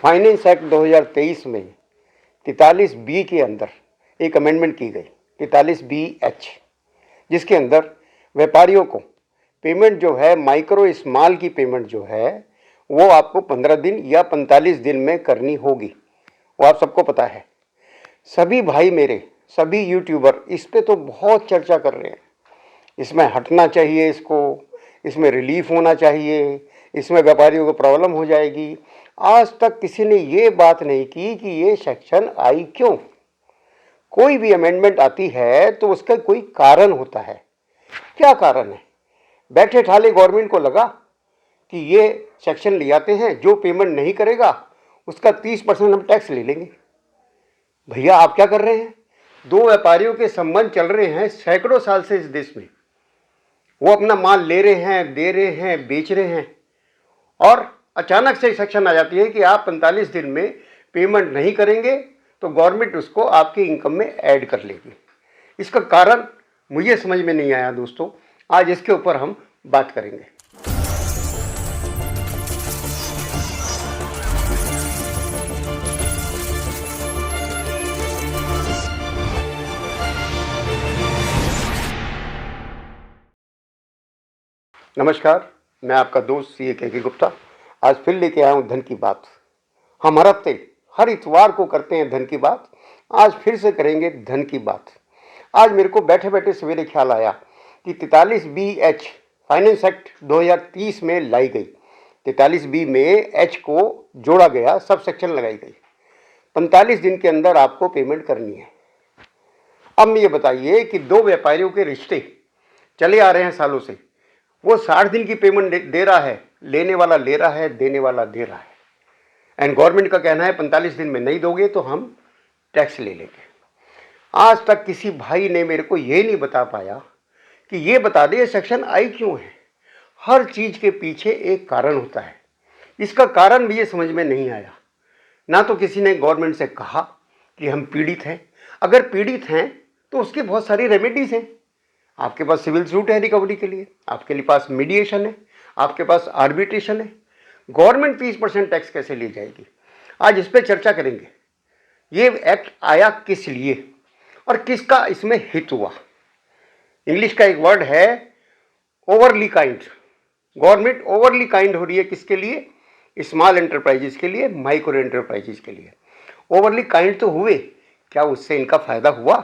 Finance act 2023 में 43B के अंदर एक अमेंडमेंट की गई 43BH, जिसके अंदर व्यापारियों को पेमेंट जो है माइक्रो स्मॉल की पेमेंट जो है वो आपको 15 दिन या 45 दिन में करनी होगी। वो आप सबको पता है। सभी भाई मेरे, सभी यूट्यूबर इस पे तो बहुत चर्चा कर रहे हैं। इसमें हटना चाहिए, इसमें रिलीफ होना चाहिए, इसमें व्यापारियों को प्रॉब्लम हो जाएगी। आज तक किसी ने ये बात नहीं की कि ये सेक्शन आई क्यों। कोई भी अमेंडमेंट आती है तो उसका कोई कारण होता है। क्या कारण है? बैठे ठाले गवर्नमेंट को लगा कि ये सेक्शन ले आते हैं, जो पेमेंट नहीं करेगा उसका 30% हम टैक्स ले लेंगे। भैया आप क्या कर रहे हैं? दो व्यापारियों के संबंध चल रहे हैं सैकड़ों साल से इस देश में। वो अपना माल ले रहे हैं, दे रहे हैं, बेच रहे हैं, और अचानक से सेक्शन आ जाती है कि आप 45 दिन में पेमेंट नहीं करेंगे तो गवर्नमेंट उसको आपके इनकम में ऐड कर लेगी। इसका कारण मुझे समझ में नहीं आया दोस्तों। आज इसके ऊपर हम बात करेंगे। नमस्कार, मैं आपका दोस्त CA के गुप्ता आज फिर लेके आया हूँ धन की बात। हम हर इतवार को करते हैं धन की बात। आज फिर से करेंगे धन की बात। आज मेरे को बैठे बैठे सवेरे ख्याल आया कि 43BH फाइनेंस एक्ट 2030 में लाई गई। 43B में H को जोड़ा गया, सब सेक्शन लगाई गई। 45 दिन के अंदर आपको पेमेंट करनी है। अब ये बताइए कि दो व्यापारियों के रिश्ते चले आ रहे हैं सालों से। वो 60 दिन की पेमेंट दे रहा है, लेने वाला ले रहा है, देने वाला दे रहा है, एंड गवर्नमेंट का कहना है 45 दिन में नहीं दोगे तो हम टैक्स ले लेंगे। आज तक किसी भाई ने मेरे को ये नहीं बता पाया कि ये बता दे सेक्शन आई क्यों है। हर चीज़ के पीछे एक कारण होता है। इसका कारण भी ये समझ में नहीं आया। ना तो किसी ने गवर्नमेंट से कहा कि हम पीड़ित हैं। अगर पीड़ित हैं तो उसकी बहुत सारी रेमेडीज हैं। आपके पास सिविल सूट है रिकवरी के लिए, आपके पास मीडिएशन है, आपके पास आर्बिट्रेशन है। गवर्नमेंट 30% टैक्स कैसे ले जाएगी? आज इस पर चर्चा करेंगे। ये एक्ट आया किस लिए और किसका इसमें हित हुआ? इंग्लिश का एक वर्ड है overly kind. Government overly kind हो रही है किसके लिए? स्मॉल एंटरप्राइजेस के लिए, माइक्रो एंटरप्राइजेस के लिए। ओवरली काइंड तो हुए, क्या उससे इनका फायदा हुआ?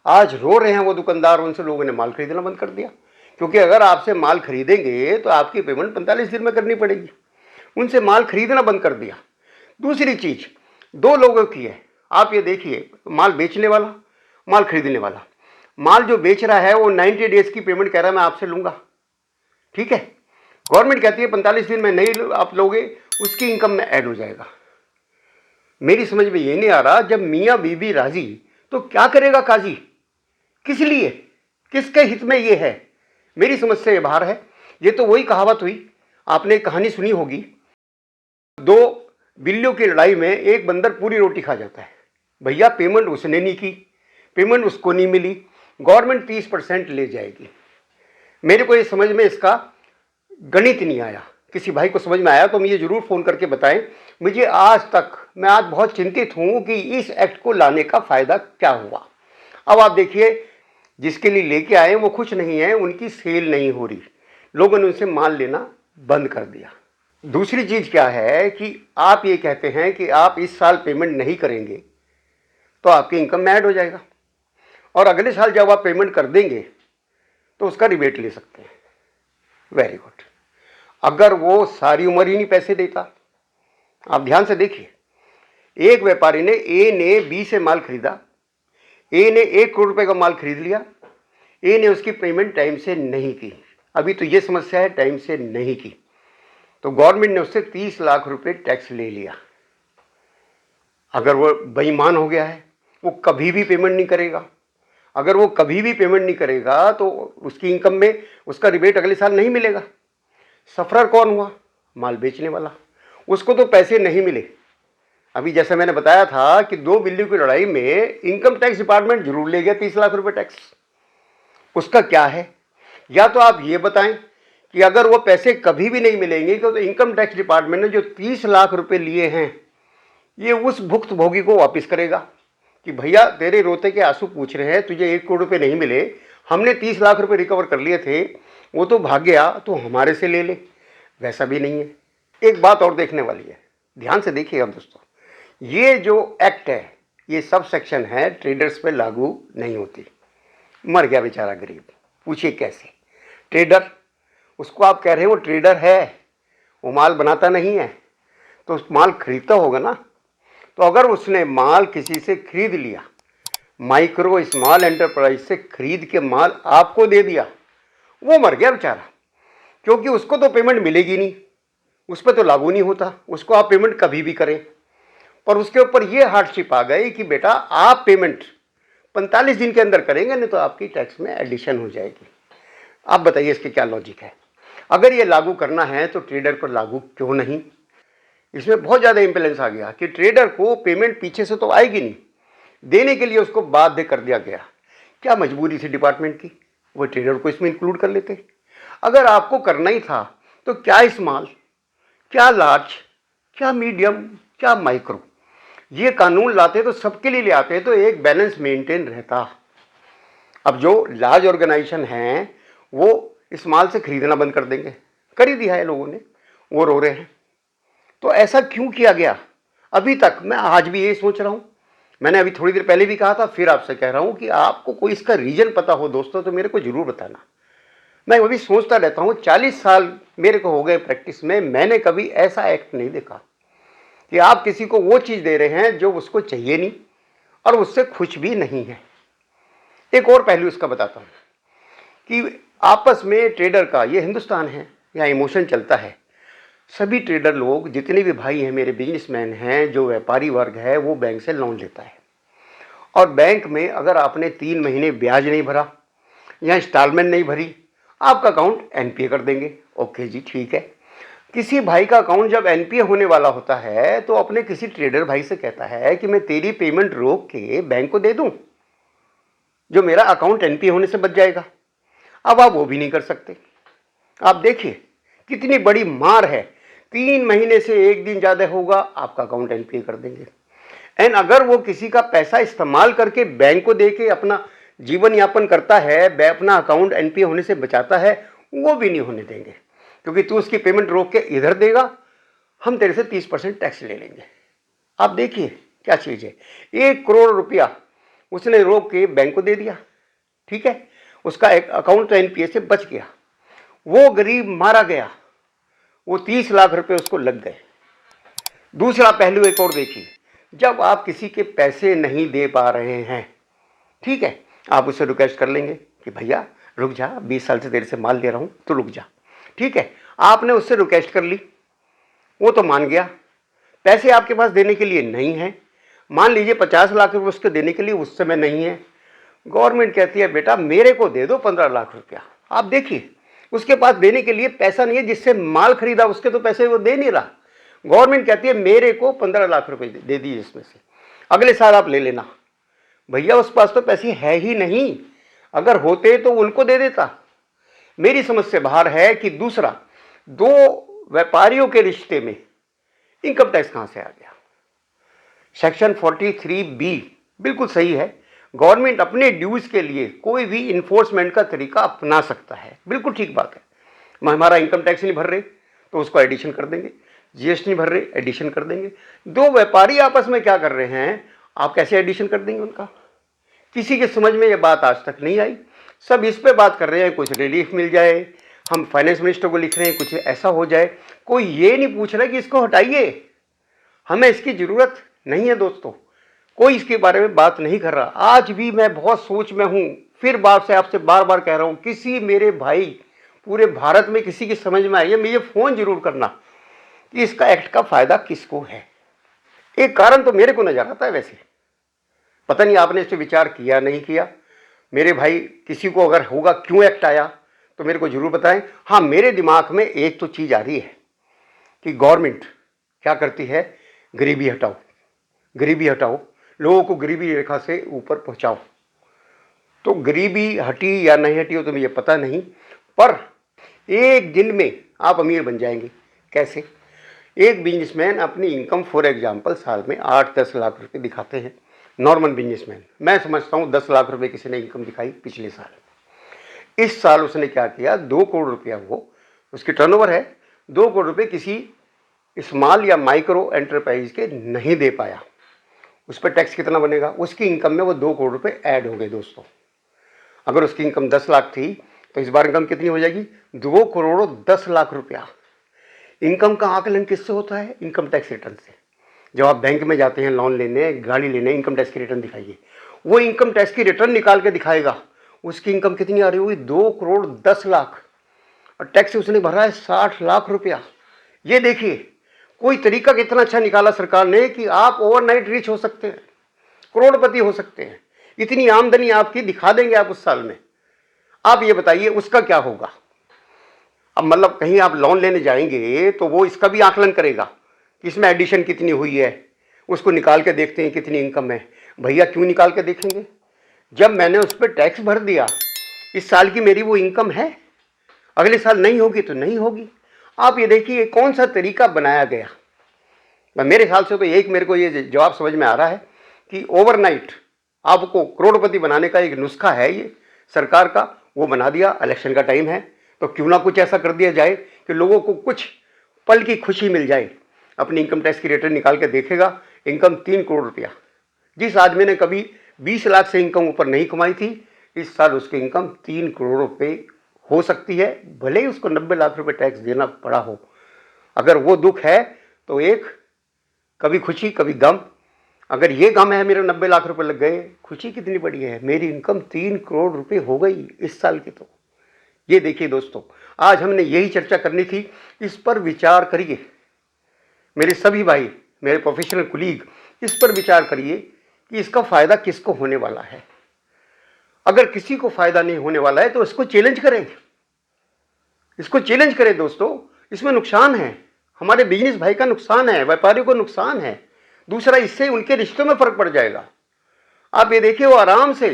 आज रो रहे हैं वो दुकानदार, उनसे लोगों ने माल खरीदना बंद कर दिया, क्योंकि अगर आपसे माल खरीदेंगे तो आपकी पेमेंट 45 दिन में करनी पड़ेगी। उनसे माल खरीदना बंद कर दिया। दूसरी चीज दो लोगों की है। आप ये देखिए, माल बेचने वाला, माल खरीदने वाला। माल जो बेच रहा है वो 90 डेज की पेमेंट कह रहा है मैं आपसे लूंगा, ठीक है। गवर्नमेंट कहती है 45 दिन में नहीं आप लोगे, उसकी इनकम में ऐड हो जाएगा। मेरी समझ में ये नहीं आ रहा, जब मियाँ बीबी राजी तो क्या करेगा काजी? किस लिए, किसके हित में ये है? मेरी समझ से ये बाहर है। ये तो वही कहावत हुई, आपने कहानी सुनी होगी, दो बिल्लियों की लड़ाई में एक बंदर पूरी रोटी खा जाता है। भैया पेमेंट उसने नहीं की, पेमेंट उसको नहीं मिली, गवर्नमेंट 30% ले जाएगी। मेरे को ये समझ में इसका गणित नहीं आया। किसी भाई को समझ में आया तो मुझे जरूर फ़ोन करके बताएं। मुझे मैं आज बहुत चिंतित हूँ कि इस एक्ट को लाने का फ़ायदा क्या हुआ। अब आप देखिए, जिसके लिए लेके आए वो खुश नहीं है, उनकी सेल नहीं हो रही, लोगों ने उनसे माल लेना बंद कर दिया। दूसरी चीज़ क्या है कि आप ये कहते हैं कि आप इस साल पेमेंट नहीं करेंगे तो आपकी इनकम में ऐड हो जाएगा, और अगले साल जब आप पेमेंट कर देंगे तो उसका रिबेट ले सकते हैं। Very good. अगर वो सारी उम्र ही नहीं पैसे देता, आप ध्यान से देखिए, एक व्यापारी ने ए ने बी से माल खरीदा, ए ने 1 करोड़ रुपए का माल खरीद लिया, ए ने उसकी पेमेंट टाइम से नहीं की। अभी तो ये समस्या है, टाइम से नहीं की, तो गवर्नमेंट ने उससे 30 लाख रुपए टैक्स ले लिया। अगर वो बेईमान हो गया है, वो कभी भी पेमेंट नहीं करेगा। अगर वो कभी भी पेमेंट नहीं करेगा तो उसकी इनकम में उसका रिबेट अगले साल नहीं मिलेगा। सफरर कौन हुआ? माल बेचने वाला। उसको तो पैसे नहीं मिले। अभी जैसे मैंने बताया था कि दो बिल्लियों की लड़ाई में इनकम टैक्स डिपार्टमेंट जरूर ले गया 30 लाख रुपए टैक्स। उसका क्या है? या तो आप ये बताएं कि अगर वो पैसे कभी भी नहीं मिलेंगे तो इनकम टैक्स डिपार्टमेंट ने जो 30 लाख रुपए लिए हैं ये उस भुक्तभोगी को वापस करेगा कि भैया तेरे रोते के आंसू पूछ रहे हैं, तुझे 1 करोड़ रुपए नहीं मिले, हमने 30 लाख रुपए रिकवर कर लिए थे, वो तो भाग गया, तो हमारे से ले ले। वैसा भी नहीं है। एक बात और देखने वाली है, ध्यान से देखिएगा दोस्तों, ये जो एक्ट है, ये सब सेक्शन है, ट्रेडर्स पे लागू नहीं होती। मर गया बेचारा गरीब, पूछिए कैसे? ट्रेडर, उसको आप कह रहे हैं वो ट्रेडर है, वो माल बनाता नहीं है, तो उस माल खरीदता होगा ना। तो अगर उसने माल किसी से खरीद लिया, माइक्रो स्मॉल एंटरप्राइज से खरीद के माल आपको दे दिया, वो मर गया बेचारा, क्योंकि उसको तो पेमेंट मिलेगी नहीं, उस पर तो लागू नहीं होता, उसको आप पेमेंट कभी भी करें। पर उसके ऊपर ये हार्डशिप आ गई कि बेटा आप पेमेंट 45 दिन के अंदर करेंगे, नहीं तो आपकी टैक्स में एडिशन हो जाएगी। आप बताइए इसके क्या लॉजिक है? अगर ये लागू करना है तो ट्रेडर पर लागू क्यों नहीं? इसमें बहुत ज़्यादा इम्बैलेंस आ गया कि ट्रेडर को पेमेंट पीछे से तो आएगी नहीं, देने के लिए उसको बाध्य कर दिया गया। क्या मजबूरी थी डिपार्टमेंट की? वो ट्रेडर को इसमें इंक्लूड कर लेते। अगर आपको करना ही था तो क्या स्मॉल, क्या लार्ज, क्या मीडियम, क्या माइक्रो, ये कानून लाते तो सबके लिए ले आते, तो एक बैलेंस मेंटेन रहता। अब जो लार्ज ऑर्गेनाइजेशन हैं वो स्मॉल से खरीदना बंद कर देंगे, कर ही दिया है लोगों ने, वो रो रहे हैं। तो ऐसा क्यों किया गया? अभी तक मैं आज भी ये सोच रहा हूं, मैंने अभी थोड़ी देर पहले भी कहा था, फिर आपसे कह रहा हूं कि आपको कोई इसका रीजन पता हो दोस्तों तो मेरे को जरूर बताना। मैं अभी सोचता रहता हूं, 40 साल मेरे को हो गए प्रैक्टिस में, मैंने कभी ऐसा एक्ट नहीं देखा कि आप किसी को वो चीज दे रहे हैं जो उसको चाहिए नहीं और उससे खुश भी नहीं है। एक और पहलू इसका बताता हूं कि आपस में ट्रेडर का, ये हिंदुस्तान है, यहाँ इमोशन चलता है। सभी ट्रेडर लोग, जितने भी भाई हैं मेरे, बिजनेसमैन हैं, जो व्यापारी वर्ग है, वो बैंक से लोन लेता है। और बैंक में अगर आपने 3 महीने ब्याज नहीं भरा या इंस्टॉलमेंट नहीं भरी, आपका अकाउंट एनपीए कर देंगे। ओके जी, ठीक है। किसी भाई का अकाउंट जब एनपीए होने वाला होता है तो अपने किसी ट्रेडर भाई से कहता है कि मैं तेरी पेमेंट रोक के बैंक को दे दूं, जो मेरा अकाउंट एनपीए होने से बच जाएगा। अब आप वो भी नहीं कर सकते। आप देखिए कितनी बड़ी मार है। 3 महीने से 1 दिन ज्यादा होगा, आपका अकाउंट एनपीए कर देंगे। एंड अगर वो किसी का पैसा इस्तेमाल करके बैंक को दे के अपना जीवन यापन करता है, अपना अकाउंट एनपीए होने से बचाता है, वो भी नहीं होने देंगे, क्योंकि तू उसकी पेमेंट रोक के इधर देगा, हम तेरे से 30% टैक्स ले लेंगे। आप देखिए क्या चीज है। 1 करोड़ रुपया उसने रोक के बैंक को दे दिया, ठीक है, उसका एक अकाउंट एनपीए से बच गया, वो गरीब मारा गया, वो 30 लाख रुपए उसको लग गए। दूसरा पहलू एक और देखिए, जब आप किसी के पैसे नहीं दे पा रहे हैं, ठीक है, आप उससे रिक्वेस्ट कर लेंगे कि भैया रुक जा, 20 साल से तेरे से माल ले रहा हूं, तो रुक जा। ठीक है, आपने उससे रिक्वेस्ट कर ली, वो तो मान गया, पैसे आपके पास देने के लिए नहीं है। मान लीजिए 50 लाख रुपए उसको देने के लिए उस समय नहीं है। गवर्नमेंट कहती है बेटा मेरे को दे दो 15 लाख रुपया। आप देखिए उसके पास देने के लिए पैसा नहीं है, जिससे माल खरीदा उसके तो पैसे वो दे नहीं रहा। गवर्नमेंट कहती है मेरे को 15 लाख रुपए दे दीजिए इसमें से, अगले साल आप ले लेना। भैया उस पास तो पैसे है ही नहीं, अगर होते तो उनको दे देता। मेरी समझ से बाहर है कि दूसरा, दो व्यापारियों के रिश्ते में इनकम टैक्स कहां से आ गया? सेक्शन 43B बिल्कुल सही है, गवर्नमेंट अपने ड्यूज के लिए कोई भी इन्फोर्समेंट का तरीका अपना सकता है, बिल्कुल ठीक बात है। हमारा इनकम टैक्स नहीं भर रहे तो उसको एडिशन कर देंगे, जीएसटी नहीं भर रहे एडिशन कर देंगे। दो व्यापारी आपस में क्या कर रहे हैं, आप कैसे एडिशन कर देंगे उनका? किसी के समझ में ये बात आज तक नहीं आई। सब इस पे बात कर रहे हैं कुछ रिलीफ मिल जाए, हम फाइनेंस मिनिस्टर को लिख रहे हैं कुछ ऐसा हो जाए, कोई ये नहीं पूछ रहा कि इसको हटाइए, हमें इसकी जरूरत नहीं है दोस्तों। कोई इसके बारे में बात नहीं कर रहा। आज भी मैं बहुत सोच में हूं, फिर बात से आपसे बार बार कह रहा हूं, किसी मेरे भाई पूरे भारत में किसी की समझ में आई है, मुझे फोन जरूर करना कि इसका एक्ट का फायदा किसको है। एक कारण तो मेरे को नजर आता है, वैसे पता नहीं आपने इस पर विचार किया नहीं किया। मेरे भाई किसी को अगर होगा क्यों एक्ट आया तो मेरे को जरूर बताएं। हाँ, मेरे दिमाग में एक तो चीज आ रही है कि गवर्नमेंट क्या करती है, गरीबी हटाओ, गरीबी हटाओ, लोगों को गरीबी रेखा से ऊपर पहुंचाओ। तो गरीबी हटी या नहीं हटी हो तो मुझे पता नहीं, पर एक दिन में आप अमीर बन जाएंगे। कैसे? एक बिजनेसमैन अपनी इनकम फॉर एग्जांपल साल में 8-10 लाख रुपए दिखाते हैं, नॉर्मल बिजनेसमैन। मैं समझता हूँ 10 लाख रुपए किसी ने इनकम दिखाई पिछले साल। इस साल उसने क्या किया, 2 करोड़ रुपया वो उसकी टर्नओवर है, 2 करोड़ रुपए किसी स्मॉल या माइक्रो एंटरप्राइज के नहीं दे पाया। उस पर टैक्स कितना बनेगा? उसकी इनकम में वो 2 करोड़ रुपए ऐड हो गए दोस्तों। अगर उसकी इनकम 10 लाख थी तो इस बार इनकम कितनी हो जाएगी? 2 करोड़ 10 लाख रुपया। इनकम का आकलन किससे होता है? इनकम टैक्स रिटर्न से। जब आप बैंक में जाते हैं लोन लेने, गाड़ी लेने, इनकम टैक्स की रिटर्न दिखाइए, वो इनकम टैक्स की रिटर्न निकाल के दिखाएगा उसकी इनकम कितनी आ रही होगी, 2 करोड़ 10 लाख, और टैक्स उसने भरा है 60 लाख रुपया। ये देखिए कोई तरीका कितना अच्छा निकाला सरकार ने कि आप ओवरनाइट रिच हो सकते हैं, करोड़पति हो सकते हैं। इतनी आमदनी आपकी दिखा देंगे आप उस साल में। आप ये बताइए उसका क्या होगा? अब मतलब कहीं आप लोन लेने जाएंगे तो वो इसका भी आकलन करेगा कि इसमें एडिशन कितनी हुई है, उसको निकाल के देखते हैं कितनी इनकम है। भैया क्यों निकाल के देखेंगे? जब मैंने उस पर टैक्स भर दिया, इस साल की मेरी वो इनकम है, अगले साल नहीं होगी तो नहीं होगी। आप ये देखिए कौन सा तरीका बनाया गया। मेरे ख्याल से तो एक मेरे को ये जवाब समझ में आ रहा है कि ओवरनाइट आपको करोड़पति बनाने का एक नुस्खा है ये सरकार का, वो बना दिया। इलेक्शन का टाइम है तो क्यों ना कुछ ऐसा कर दिया जाए कि लोगों को कुछ पल की खुशी मिल जाए। अपनी इनकम टैक्स की रिटर्न निकाल के देखेगा, इनकम 3 करोड़ रुपया। जिस आदमी ने कभी 20 लाख से इनकम ऊपर नहीं कमाई थी, इस साल उसकी इनकम 3 करोड़ रुपये हो सकती है, भले ही उसको 90 लाख रुपए टैक्स देना पड़ा हो। अगर वो दुख है तो एक कभी खुशी कभी गम। अगर ये गम है मेरे 90 लाख रुपए लग गए, खुशी कितनी बड़ी है, मेरी इनकम 3 करोड़ रुपए हो गई इस साल की। तो ये देखिए दोस्तों, आज हमने यही चर्चा करनी थी, इस पर विचार करिए मेरे सभी भाई, मेरे प्रोफेशनल कुलीग, इस पर विचार करिए कि इसका फ़ायदा किसको होने वाला है। अगर किसी को फ़ायदा नहीं होने वाला है तो इसको चैलेंज करें, इसको चैलेंज करें दोस्तों। इसमें नुकसान है, हमारे बिजनेस भाई का नुकसान है, व्यापारियों को नुकसान है। दूसरा, इससे उनके रिश्तों में फ़र्क पड़ जाएगा। आप ये देखिए वो आराम से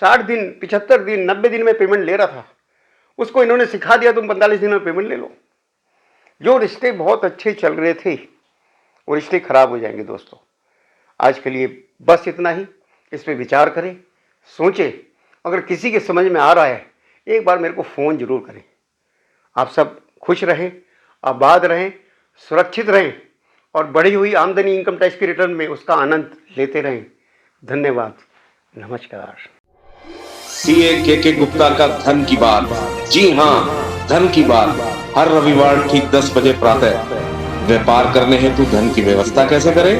60 दिन, 75 दिन, 90 दिन में पेमेंट ले रहा था, उसको इन्होंने सिखा दिया तुम 45 दिन में पेमेंट ले लो। जो रिश्ते बहुत अच्छे चल रहे थे वो रिश्ते खराब हो जाएंगे दोस्तों। आज के लिए बस इतना ही। इस पर विचार करें, सोचें। अगर किसी के समझ में आ रहा है एक बार मेरे को फ़ोन जरूर करें। आप सब खुश रहें, आबाद रहें, सुरक्षित रहें और बढ़ी हुई आमदनी इनकम टैक्स की रिटर्न में उसका आनंद लेते रहें। धन्यवाद, नमस्कार। सीए के गुप्ता का धन की बात। जी हाँ, धन की बात हर रविवार ठीक 10 बजे प्रातः। व्यापार करने हेतु धन की व्यवस्था कैसे करें,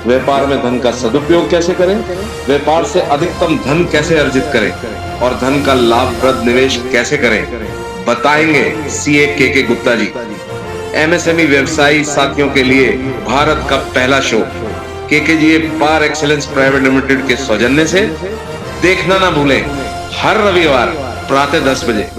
व्यापार में धन का सदुपयोग कैसे करें, व्यापार से अधिकतम धन कैसे अर्जित करें और धन का लाभप्रद निवेश कैसे करें, बताएंगे सीए के गुप्ता जी। एमएसएमई व्यवसायी साथियों के लिए भारत का पहला show KKGA par excellence private limited के सौजन्य से देखना ना भूलें, हर रविवार प्रातः 10 बजे।